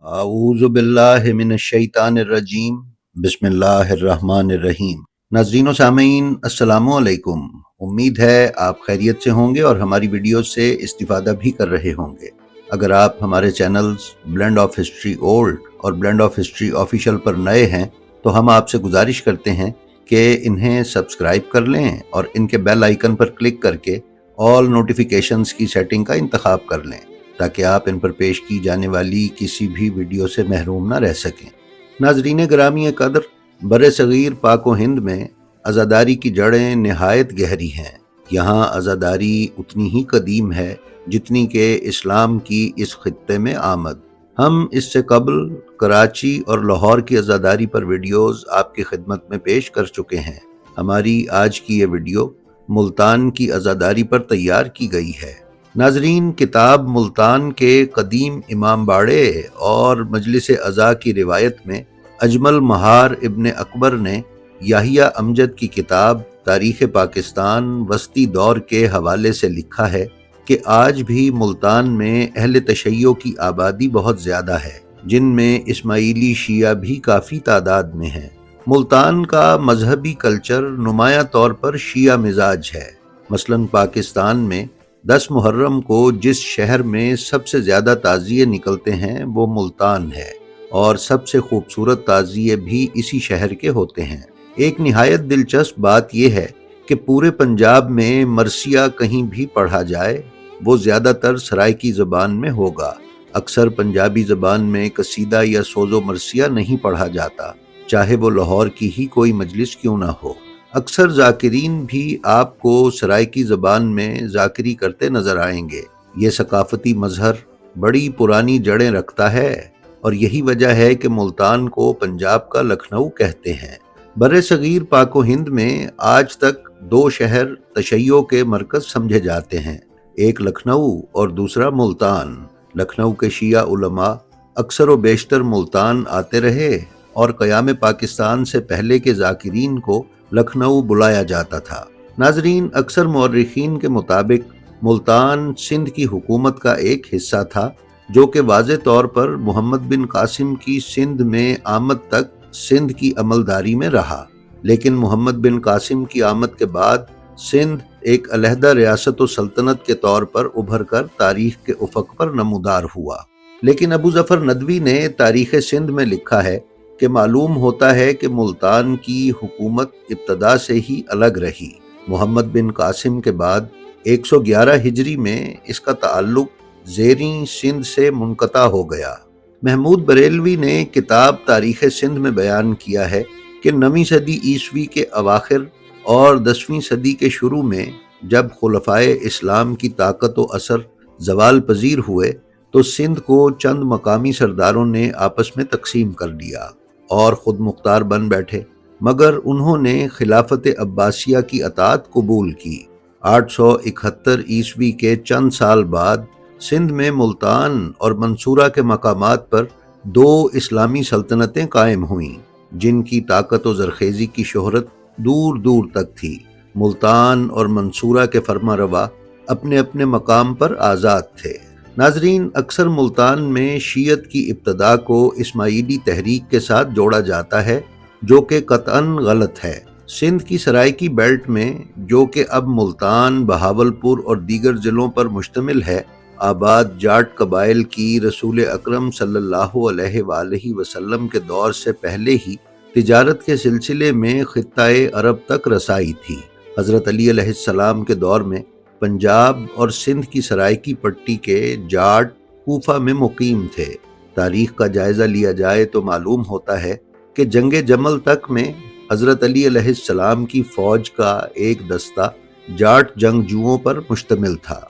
اعوذ باللہ من الشیطان الرجیم بسم اللہ الرحمن الرحیم۔ ناظرین و سامعین السلام علیکم۔ امید ہے آپ خیریت سے ہوں گے اور ہماری ویڈیو سے استفادہ بھی کر رہے ہوں گے۔ اگر آپ ہمارے channels blend of history old اور بلینڈ آف ہسٹری آفیشیل پر نئے ہیں تو ہم آپ سے گزارش کرتے ہیں کہ انہیں سبسکرائب کر لیں اور ان کے بیل آئیکن پر کلک کر کے آل نوٹیفیکیشنز کی سیٹنگ کا انتخاب کر لیں تاکہ آپ ان پر پیش کی جانے والی کسی بھی ویڈیو سے محروم نہ رہ سکیں۔ ناظرین گرامی قدر، بر صغیر پاک و ہند میں عزاداری کی جڑیں نہایت گہری ہیں۔ یہاں عزاداری اتنی ہی قدیم ہے جتنی کہ اسلام کی اس خطے میں آمد۔ ہم اس سے قبل کراچی اور لاہور کی عزاداری پر ویڈیوز آپ کی خدمت میں پیش کر چکے ہیں۔ ہماری آج کی یہ ویڈیو ملتان کی عزاداری پر تیار کی گئی ہے۔ ناظرین، کتاب ملتان کے قدیم امام باڑے اور مجلس عزا کی روایت میں اجمل مہار ابن اکبر نے یحییٰ امجد کی کتاب تاریخ پاکستان وسطی دور کے حوالے سے لکھا ہے کہ آج بھی ملتان میں اہل تشیع کی آبادی بہت زیادہ ہے، جن میں اسماعیلی شیعہ بھی کافی تعداد میں ہیں۔ ملتان کا مذہبی کلچر نمایاں طور پر شیعہ مزاج ہے۔ مثلاً پاکستان میں 10 محرم کو جس شہر میں سب سے زیادہ تعزیے نکلتے ہیں وہ ملتان ہے، اور سب سے خوبصورت تعزیے بھی اسی شہر کے ہوتے ہیں۔ ایک نہایت دلچسپ بات یہ ہے کہ پورے پنجاب میں مرثیہ کہیں بھی پڑھا جائے وہ زیادہ تر سرائکی زبان میں ہوگا۔ اکثر پنجابی زبان میں قصیدہ یا سوز و مرثیہ نہیں پڑھا جاتا، چاہے وہ لاہور کی ہی کوئی مجلس کیوں نہ ہو۔ اکثر ذاکرین بھی آپ کو سرائکی زبان میں ذاکری کرتے نظر آئیں گے۔ یہ ثقافتی مظہر بڑی پرانی جڑیں رکھتا ہے اور یہی وجہ ہے کہ ملتان کو پنجاب کا لکھنؤ کہتے ہیں۔ بر صغیر پاک و ہند میں آج تک 2 شہر تشیع کے مرکز سمجھے جاتے ہیں، ایک لکھنؤ اور دوسرا ملتان۔ لکھنؤ کے شیعہ علماء اکثر و بیشتر ملتان آتے رہے اور قیام پاکستان سے پہلے کے ذاکرین کو لکھنؤ بلایا جاتا تھا۔ ناظرین، اکثر مورخین کے مطابق ملتان سندھ کی حکومت کا ایک حصہ تھا، جو کہ واضح طور پر محمد بن قاسم کی سندھ میں آمد تک سندھ کی عملداری میں رہا، لیکن محمد بن قاسم کی آمد کے بعد سندھ ایک علیحدہ ریاست و سلطنت کے طور پر ابھر کر تاریخ کے افق پر نمودار ہوا۔ لیکن ابو ظفر ندوی نے تاریخ سندھ میں لکھا ہے کہ معلوم ہوتا ہے کہ ملتان کی حکومت ابتدا سے ہی الگ رہی۔ محمد بن قاسم کے بعد 111 ہجری میں اس کا تعلق زیریں سندھ سے منقطع ہو گیا۔ محمود بریلوی نے کتاب تاریخ سندھ میں بیان کیا ہے کہ 9ویں صدی عیسوی کے اواخر اور 10ویں صدی کے شروع میں جب خلفائے اسلام کی طاقت و اثر زوال پذیر ہوئے تو سندھ کو چند مقامی سرداروں نے آپس میں تقسیم کر دیا اور خود مختار بن بیٹھے، مگر انہوں نے خلافت عباسیہ کی اطاعت قبول کی۔ 871 عیسوی کے چند سال بعد سندھ میں ملتان اور منصورہ کے مقامات پر 2 اسلامی سلطنتیں قائم ہوئیں، جن کی طاقت و زرخیزی کی شہرت دور دور تک تھی۔ ملتان اور منصورہ کے فرما روا اپنے اپنے مقام پر آزاد تھے۔ ناظرین، اکثر ملتان میں شیعت کی ابتدا کو اسماعیلی تحریک کے ساتھ جوڑا جاتا ہے، جو کہ قطعاً غلط ہے۔ سندھ کی سرائکی بیلٹ میں، جو کہ اب ملتان، بہاولپور اور دیگر ضلعوں پر مشتمل ہے، آباد جاٹ قبائل کی رسول اکرم صلی اللہ علیہ وآلہ وسلم کے دور سے پہلے ہی تجارت کے سلسلے میں خطہ عرب تک رسائی تھی۔ حضرت علی علیہ السلام کے دور میں پنجاب اور سندھ کی سرائکی پٹی کے جاٹ کوفہ میں مقیم تھے۔ تاریخ کا جائزہ لیا جائے تو معلوم ہوتا ہے کہ جنگ جمل تک میں حضرت علی علیہ السلام کی فوج کا ایک دستہ جاٹ جنگجوؤں پر مشتمل تھا۔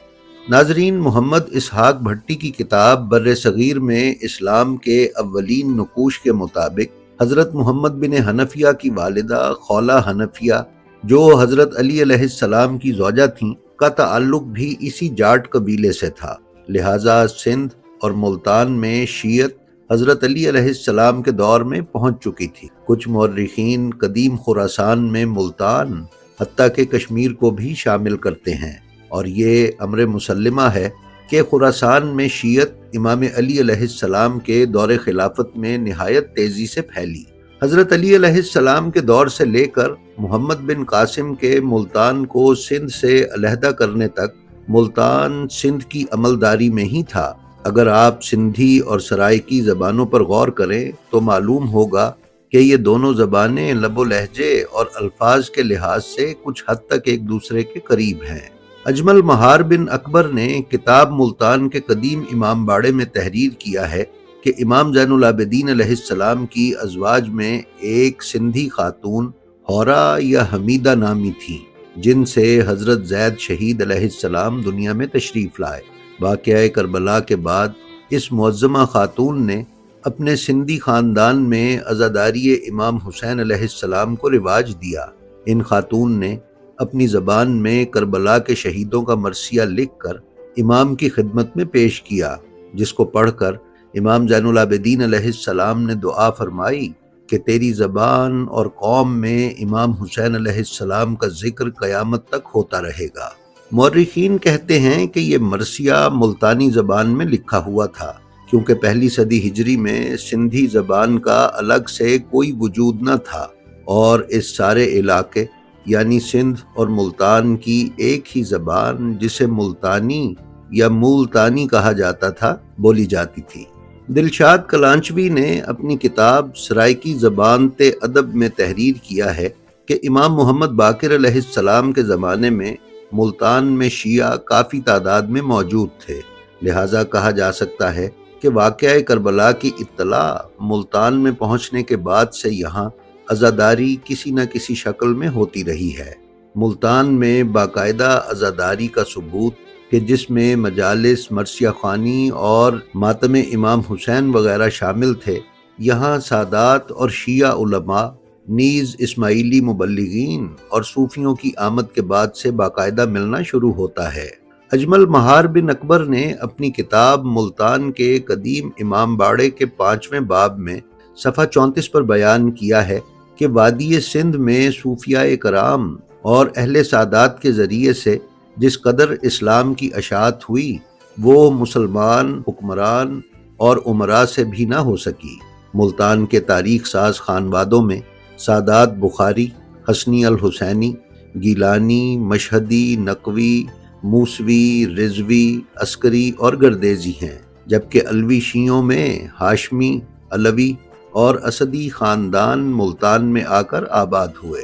ناظرین، محمد اسحاق بھٹی کی کتاب بر صغیر میں اسلام کے اولین نقوش کے مطابق حضرت محمد بن حنفیہ کی والدہ خولہ حنفیہ، جو حضرت علی علیہ السلام کی زوجہ تھیں، کا تعلق بھی اسی جاٹ قبیلے سے تھا، لہٰذا سندھ اور ملتان میں شیعت حضرت علی علیہ السلام کے دور میں پہنچ چکی تھی۔ کچھ مورخین قدیم خراسان میں ملتان حتیٰ کہ کشمیر کو بھی شامل کرتے ہیں، اور یہ امر مسلمہ ہے کہ خراسان میں شیعت امام علی علیہ السلام کے دور خلافت میں نہایت تیزی سے پھیلی۔ حضرت علی علیہ السلام کے دور سے لے کر محمد بن قاسم کے ملتان کو سندھ سے علیحدہ کرنے تک ملتان سندھ کی عملداری میں ہی تھا۔ اگر آپ سندھی اور سرائیکی زبانوں پر غور کریں تو معلوم ہوگا کہ یہ دونوں زبانیں لب و لہجے اور الفاظ کے لحاظ سے کچھ حد تک ایک دوسرے کے قریب ہیں۔ اجمل مہار بن اکبر نے کتاب ملتان کے قدیم امام باڑے میں تحریر کیا ہے کہ امام زین العابدین علیہ السلام کی ازواج میں ایک سندھی خاتون حورہ یا حمیدہ نامی تھیں، جن سے حضرت زید شہید علیہ السلام دنیا میں تشریف لائے۔ واقعہ کربلا کے بعد اس معظمہ خاتون نے اپنے سندھی خاندان میں عزاداری امام حسین علیہ السلام کو رواج دیا۔ ان خاتون نے اپنی زبان میں کربلا کے شہیدوں کا مرثیہ لکھ کر امام کی خدمت میں پیش کیا، جس کو پڑھ کر امام زین العابدین علیہ السلام نے دعا فرمائی کہ تیری زبان اور قوم میں امام حسین علیہ السلام کا ذکر قیامت تک ہوتا رہے گا۔ مورخین کہتے ہیں کہ یہ مرثیہ ملتانی زبان میں لکھا ہوا تھا، کیونکہ پہلی صدی ہجری میں سندھی زبان کا الگ سے کوئی وجود نہ تھا اور اس سارے علاقے یعنی سندھ اور ملتان کی ایک ہی زبان، جسے ملتانی یا مولتانی کہا جاتا تھا، بولی جاتی تھی۔ دلشاد کلانچوی نے اپنی کتاب سرائیکی زبان تے ادب میں تحریر کیا ہے کہ امام محمد باقر علیہ السلام کے زمانے میں ملتان میں شیعہ کافی تعداد میں موجود تھے، لہٰذا کہا جا سکتا ہے کہ واقعہ کربلا کی اطلاع ملتان میں پہنچنے کے بعد سے یہاں عزاداری کسی نہ کسی شکل میں ہوتی رہی ہے۔ ملتان میں باقاعدہ عزاداری کا ثبوت کہ جس میں مجالس مرثیہ خوانی اور ماتم امام حسین وغیرہ شامل تھے، یہاں سادات اور شیعہ علماء نیز اسماعیلی مبلغین اور صوفیوں کی آمد کے بعد سے باقاعدہ ملنا شروع ہوتا ہے۔ اجمل مہار بن اکبر نے اپنی کتاب ملتان کے قدیم امام باڑے کے 5ویں باب میں صفحہ 34 پر بیان کیا ہے کہ وادی سندھ میں صوفیاء کرام اور اہل سادات کے ذریعے سے جس قدر اسلام کی اشاعت ہوئی، وہ مسلمان حکمران اور امراء سے بھی نہ ہو سکی۔ ملتان کے تاریخ ساز خانوادوں میں سادات بخاری، حسنی الحسینی، گیلانی، مشہدی، نقوی، موسوی، رضوی، عسکری اور گردیزی ہیں، جبکہ علوی شیعوں میں ہاشمی، علوی اور اسدی خاندان ملتان میں آ کر آباد ہوئے۔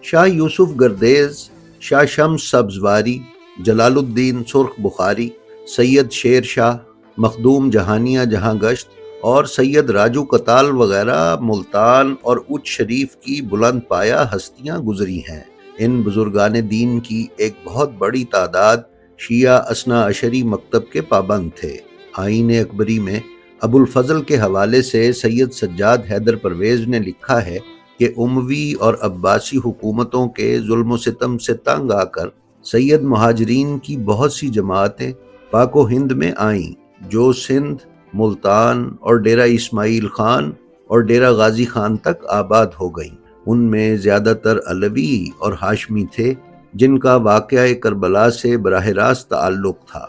شاہ یوسف گردیز، شاہ شمس سبزواری، جلال الدین سرخ بخاری، سید شیر شاہ، مخدوم جہانیہ جہاں گشت اور سید راجو کتال وغیرہ ملتان اور اچ شریف کی بلند پایہ ہستیاں گزری ہیں۔ ان بزرگان دین کی ایک بہت بڑی تعداد شیعہ اثنا عشری مکتب کے پابند تھے۔ آئین اکبری میں ابو الفضل کے حوالے سے سید سجاد حیدر پرویز نے لکھا ہے کہ اموی اور عباسی حکومتوں کے ظلم و ستم سے تنگ آ کر سید مہاجرین کی بہت سی جماعتیں پاک و ہند میں آئیں، جو سندھ، ملتان اور ڈیرہ اسماعیل خان اور ڈیرہ غازی خان تک آباد ہو گئیں۔ ان میں زیادہ تر علوی اور ہاشمی تھے، جن کا واقعہ کربلا سے براہ راست تعلق تھا۔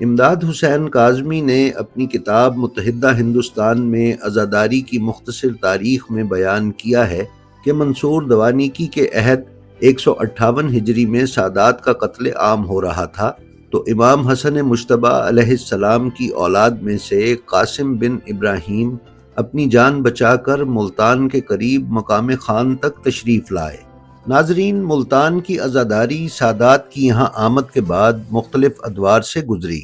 امداد حسین کاظمی نے اپنی کتاب متحدہ ہندوستان میں عزاداری کی مختصر تاریخ میں بیان کیا ہے کہ منصور دوانیکی کے عہد 158 ہجری میں سادات کا قتل عام ہو رہا تھا، تو امام حسن مجتبی علیہ السلام کی اولاد میں سے قاسم بن ابراہیم اپنی جان بچا کر ملتان کے قریب مقام خان تک تشریف لائے۔ ناظرین، ملتان کی عزاداری سادات کی یہاں آمد کے بعد مختلف ادوار سے گزری۔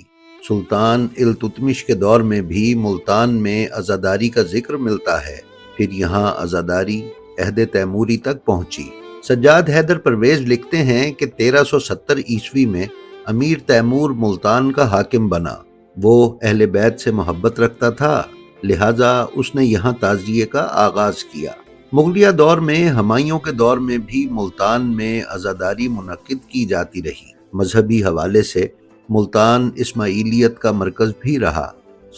سلطان التتمش کے دور میں بھی ملتان میں عزاداری کا ذکر ملتا ہے، پھر یہاں عزاداری عہد تیموری تک پہنچی۔ سجاد حیدر پرویز لکھتے ہیں کہ 1370 عیسوی میں امیر تیمور ملتان کا حاکم بنا۔ وہ اہل بیت سے محبت رکھتا تھا، لہٰذا اس نے یہاں تعزیے کا آغاز کیا۔ مغلیہ دور میں ہمایوں کے دور میں بھی ملتان میں عزاداری منعقد کی جاتی رہی۔ مذہبی حوالے سے ملتان اسماعیلیت کا مرکز بھی رہا۔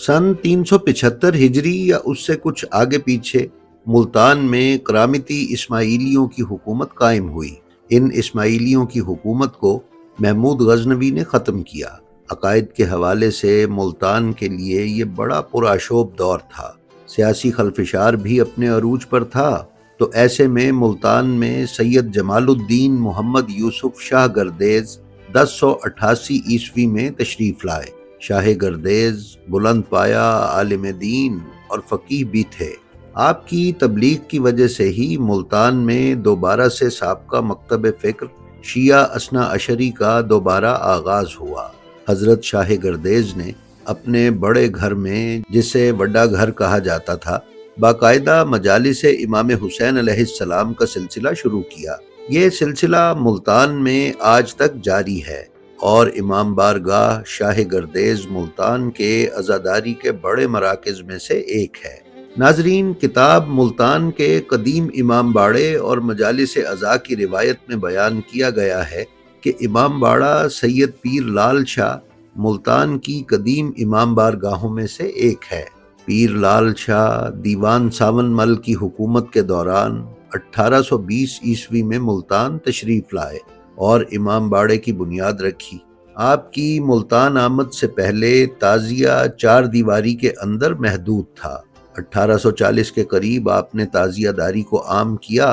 سن 375 ہجری یا اس سے کچھ آگے پیچھے ملتان میں کرامتی اسماعیلیوں کی حکومت قائم ہوئی۔ ان اسماعیلیوں کی حکومت کو محمود غزنوی نے ختم کیا۔ عقائد کے حوالے سے ملتان کے لیے یہ بڑا پرآشوب دور تھا۔ سیاسی خلفشار بھی اپنے عروج پر تھا، تو ایسے میں ملتان میں سید جمال الدین محمد یوسف شاہ گردیز 1088 عیسوی میں تشریف لائے۔ شاہ گردیز بلند پایا عالم دین اور فقیہ بھی تھے۔ آپ کی تبلیغ کی وجہ سے ہی ملتان میں دوبارہ سے سابقہ مکتب فکر شیعہ اثنا عشری کا دوبارہ آغاز ہوا۔ حضرت شاہ گردیز نے اپنے بڑے گھر میں، جسے وڈا گھر کہا جاتا تھا، باقاعدہ مجالس امام حسین علیہ السلام کا سلسلہ شروع کیا۔ یہ سلسلہ ملتان میں آج تک جاری ہے اور امام بارگاہ شاہ گردیز ملتان کے عزاداری کے بڑے مراکز میں سے ایک ہے۔ ناظرین، کتاب ملتان کے قدیم امام باڑے اور مجالس عزا کی روایت میں بیان کیا گیا ہے کہ امام باڑہ سید پیر لال شاہ ملتان کی قدیم امام بارگاہوں میں سے ایک ہے۔ پیر لال شاہ دیوان ساون مل کی حکومت کے دوران 1820 عیسوی میں ملتان تشریف لائے اور امام باڑے کی بنیاد رکھی۔ آپ کی ملتان آمد سے پہلے تعزیہ چار دیواری کے اندر محدود تھا۔ 1840 کے قریب آپ نے تعزیہ داری کو عام کیا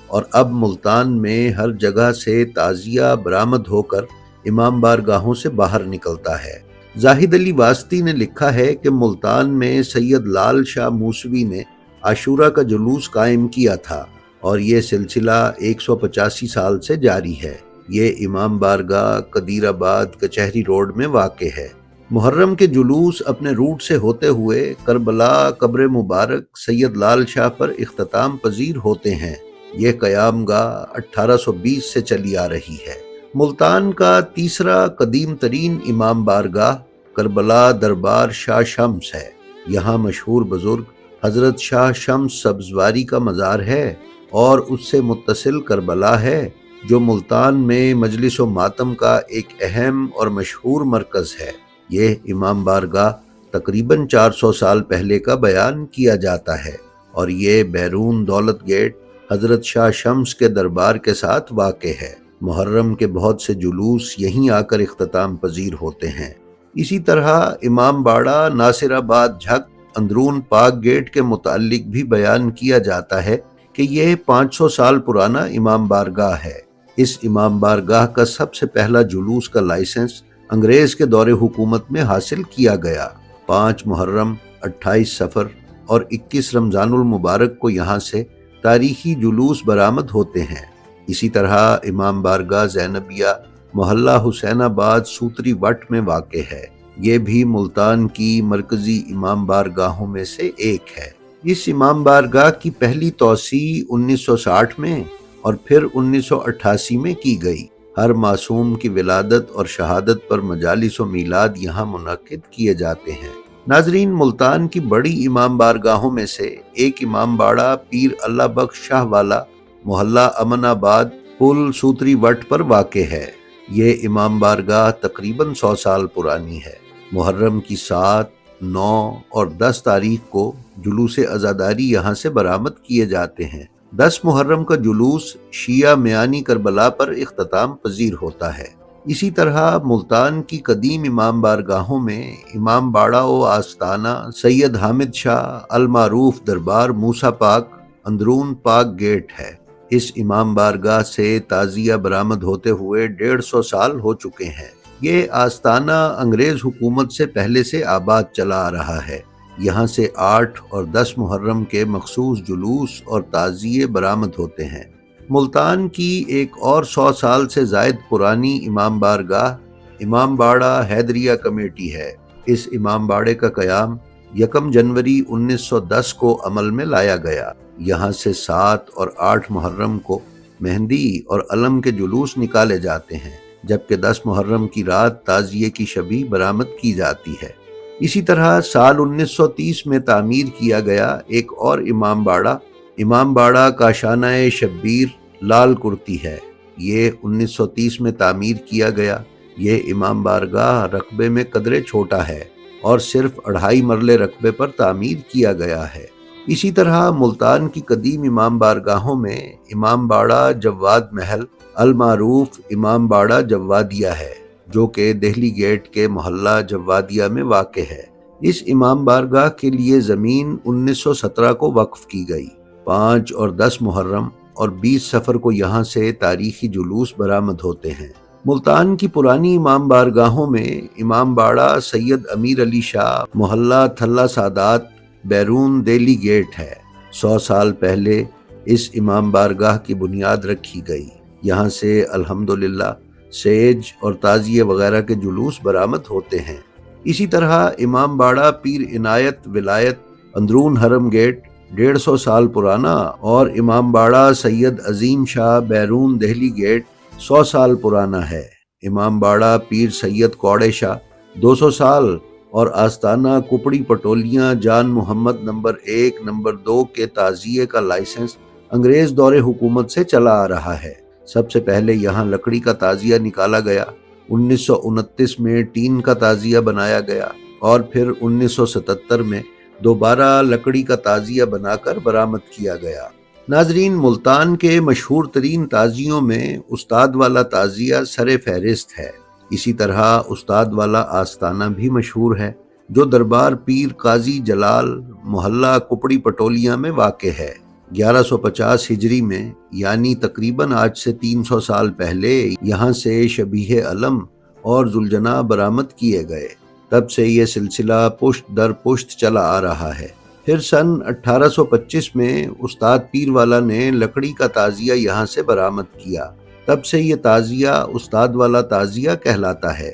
اور اب ملتان میں ہر جگہ سے تعزیہ برآمد ہو کر امام بارگاہوں سے باہر نکلتا ہے۔ زاہد علی واسطی نے لکھا ہے کہ ملتان میں سید لال شاہ موسوی نے عاشورہ کا جلوس قائم کیا تھا اور یہ سلسلہ 185 سال سے جاری ہے۔ یہ امام بارگاہ قدیر آباد کچہری روڈ میں واقع ہے۔ محرم کے جلوس اپنے روٹ سے ہوتے ہوئے کربلا قبر مبارک سید لال شاہ پر اختتام پذیر ہوتے ہیں۔ یہ قیام گاہ 1820 سے چلی آ رہی ہے۔ ملتان کا تیسرا قدیم ترین امام بارگاہ کربلا دربار شاہ شمس ہے۔ یہاں مشہور بزرگ حضرت شاہ شمس سبزواری کا مزار ہے اور اس سے متصل کربلا ہے، جو ملتان میں مجلس و ماتم کا ایک اہم اور مشہور مرکز ہے۔ یہ امام بارگاہ تقریباً 400 سال پہلے کا بیان کیا جاتا ہے اور یہ بیرون دولت گیٹ حضرت شاہ شمس کے دربار کے ساتھ واقع ہے۔ محرم کے بہت سے جلوس یہیں آ کر اختتام پذیر ہوتے ہیں۔ اسی طرح امام باڑہ ناصر آباد جھک اندرون پاک گیٹ کے متعلق بھی بیان کیا جاتا ہے کہ یہ 500 سال پرانا امام بارگاہ ہے۔ اس امام بارگاہ کا سب سے پہلا جلوس کا لائسنس انگریز کے دور حکومت میں حاصل کیا گیا۔ 5 محرم، 28 صفر اور 21 رمضان المبارک کو یہاں سے تاریخی جلوس برآمد ہوتے ہیں۔ اسی طرح امام بارگاہ زینبیہ محلہ حسین آباد سوتری وٹ میں واقع ہے۔ یہ بھی ملتان کی مرکزی امام بارگاہوں میں سے ایک ہے۔ اس امام بارگاہ کی پہلی توسیع 1960 میں اور پھر 1988 میں کی گئی۔ ہر معصوم کی ولادت اور شہادت پر مجالس و میلاد یہاں منعقد کیے جاتے ہیں۔ ناظرین، ملتان کی بڑی امام بارگاہوں میں سے ایک امام باڑہ پیر اللہ بخش شاہ والا محلہ امن آباد پل سوتری وٹ پر واقع ہے۔ یہ امام بارگاہ تقریباً 100 سال پرانی ہے۔ محرم کی 7، 9 اور 10 تاریخ کو جلوس عزاداری یہاں سے برآمد کیے جاتے ہیں۔ 10 محرم کا جلوس شیعہ میانی کربلا پر اختتام پذیر ہوتا ہے۔ اسی طرح ملتان کی قدیم امام بارگاہوں میں امام باڑہ و آستانہ سید حامد شاہ المعروف دربار موسیٰ پاک اندرون پاک گیٹ ہے۔ اس امام بارگاہ سے تعزیہ برآمد ہوتے ہوئے 150 سال ہو چکے ہیں۔ یہ آستانہ انگریز حکومت سے پہلے سے آباد چلا آ رہا ہے۔ یہاں سے 8 اور 10 محرم کے مخصوص جلوس اور تعزیے برآمد ہوتے ہیں۔ ملتان کی ایک اور 100 سال سے زائد پرانی امام بارگاہ امام باڑہ حیدریہ کمیٹی ہے۔ اس امام باڑے کا قیام 1 جنوری 1910 کو عمل میں لایا گیا۔ یہاں سے 7 اور 8 محرم کو مہندی اور علم کے جلوس نکالے جاتے ہیں، جبکہ 10 محرم کی رات تعزیے کی شبیہ برآمد کی جاتی ہے۔ اسی طرح سال 1930 میں تعمیر کیا گیا ایک اور امام باڑہ کاشانہ شبیر لال کرتی ہے۔ یہ 1930 میں تعمیر کیا گیا۔ یہ امام بارگاہ رقبے میں قدرے چھوٹا ہے اور صرف 2.5 مرلے رقبے پر تعمیر کیا گیا ہے۔ اسی طرح ملتان کی قدیم امام بارگاہوں میں امام باڑہ جواد محل المعروف امام باڑہ جوادیہ ہے۔ جو کہ دہلی گیٹ کے محلہ جوادیہ میں واقع ہے۔ اس امام بارگاہ کے لیے زمین 1917 کو وقف کی گئی۔ 5 اور 10 محرم اور 20 صفر کو یہاں سے تاریخی جلوس برآمد ہوتے ہیں۔ ملتان کی پرانی امام بارگاہوں میں امام باڑہ سید امیر علی شاہ محلہ تھلہ سادات بیرون دہلی گیٹ ہے۔ 100 سال پہلے اس امام بارگاہ کی بنیاد رکھی گئی۔ یہاں سے الحمدللہ سیج اور تعزیے وغیرہ کے جلوس برآمد ہوتے ہیں۔ اسی طرح امام باڑہ پیر عنایت ولایت اندرون حرم گیٹ 150 سال پرانا اور امام باڑہ سید عظیم شاہ بیرون دہلی گیٹ 100 سال پرانا ہے۔ امام باڑہ پیر سید کوڑے شاہ 200 سال اور آستانہ کپڑی پٹولیاں جان محمد نمبر 1 نمبر 2 کے تعزیے کا لائسنس انگریز دور حکومت سے چلا آ رہا ہے۔ سب سے پہلے یہاں لکڑی کا تعزیہ نکالا گیا۔ 1929 میں ٹین کا تعزیہ بنایا گیا اور پھر 1977 میں دوبارہ لکڑی کا تعزیہ بنا کر برآمد کیا گیا۔ ناظرین، ملتان کے مشہور ترین تعزیوں میں استاد والا تعزیہ سر فہرست ہے۔ اسی طرح استاد والا آستانہ بھی مشہور ہے، جو دربار پیر قاضی جلال محلہ کپڑی پٹولیاں میں واقع ہے۔ 1150 ہجری میں یعنی تقریباً آج سے 300 سال پہلے یہاں سے شبیہ علم اور ذوالجناح برآمد کیے گئے۔ تب سے یہ سلسلہ پشت در پشت چلا آ رہا ہے۔ پھر سن 1825 میں استاد پیر والا نے لکڑی کا تعزیہ یہاں سے برآمد کیا۔ تب سے یہ تعزیہ استاد والا تعزیہ کہلاتا ہے۔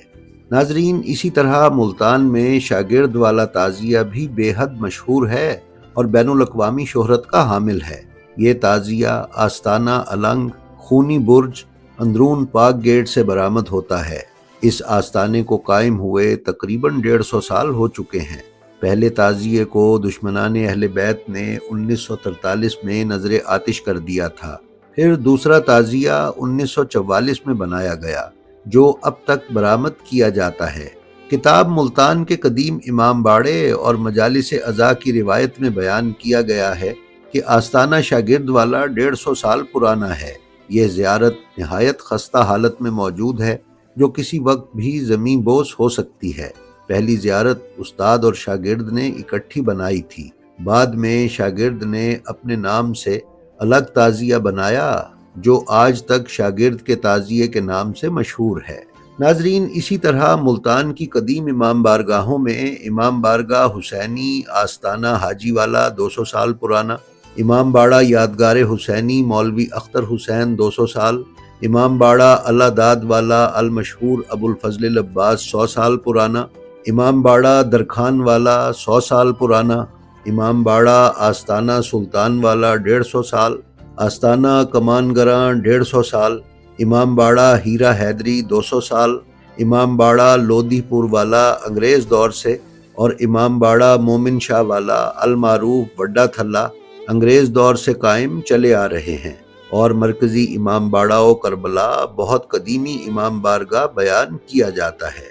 ناظرین، اسی طرح ملتان میں شاگرد والا تعزیہ بھی بے حد مشہور ہے اور بین الاقوامی شہرت کا حامل ہے۔ یہ تعزیہ آستانہ النگ خونی برج اندرون پاک گیٹ سے برآمد ہوتا ہے۔ اس آستانے کو قائم ہوئے تقریباً 150 سال ہو چکے ہیں۔ پہلے تعزیے کو دشمنان اہل بیت نے 1943 میں نظر آتش کر دیا تھا۔ پھر دوسرا تعزیہ 1944 میں بنایا گیا، جو اب تک برآمد کیا جاتا ہے۔ کتاب ملتان کے قدیم امام باڑے اور مجالس عزا کی روایت میں بیان کیا گیا ہے کہ آستانہ شاگرد والا 150 سال پرانا ہے۔ یہ زیارت نہایت خستہ حالت میں موجود ہے، جو کسی وقت بھی زمیں بوس ہو سکتی ہے۔ پہلی زیارت استاد اور شاگرد نے اکٹھی بنائی تھی۔ بعد میں شاگرد نے اپنے نام سے الگ تعزیہ بنایا، جو آج تک شاگرد کے تعزیے کے نام سے مشہور ہے۔ ناظرین، اسی طرح ملتان کی قدیم امام بارگاہوں میں امام بارگاہ حسینی آستانہ حاجی والا 200 سال پرانا، امام باڑہ یادگار حسینی مولوی اختر حسین 200 سال، امام باڑہ اللہ داد والا المشہور ابو الفضل العباس 100 سال پرانا، امام باڑہ درخان والا 100 سال پرانا، امام باڑہ آستانہ سلطان والا 150 سال، آستانہ کمان گراں 150 سال، امام باڑہ ہیرا حیدری 200 سال، امام باڑہ لودھی پور والا انگریز دور سے اور امام باڑہ مومن شاہ والا المعروف وڈا تھلہ انگریز دور سے قائم چلے آ رہے ہیں۔ اور مرکزی امام باڑہ و کربلا بہت قدیمی امام بارگاہ بیان کیا جاتا ہے۔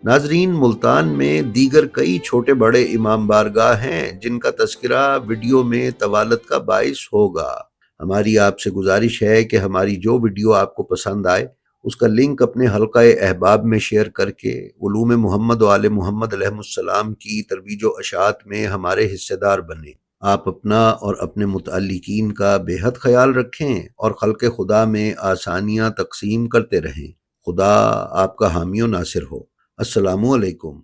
ناظرین، ملتان میں دیگر کئی چھوٹے بڑے امام بارگاہ ہیں جن کا تذکرہ ویڈیو میں طوالت کا باعث ہوگا۔ ہماری آپ سے گزارش ہے کہ ہماری جو ویڈیو آپ کو پسند آئے اس کا لنک اپنے حلقہ احباب میں شیئر کر کے علوم محمد و آل محمد علیہ السلام کی ترویج و اشاعت میں ہمارے حصے دار بنیں۔ آپ اپنا اور اپنے متعلقین کا بے حد خیال رکھیں اور خلق خدا میں آسانیاں تقسیم کرتے رہیں۔ خدا آپ کا حامی و ناصر ہو۔ السلام علیکم۔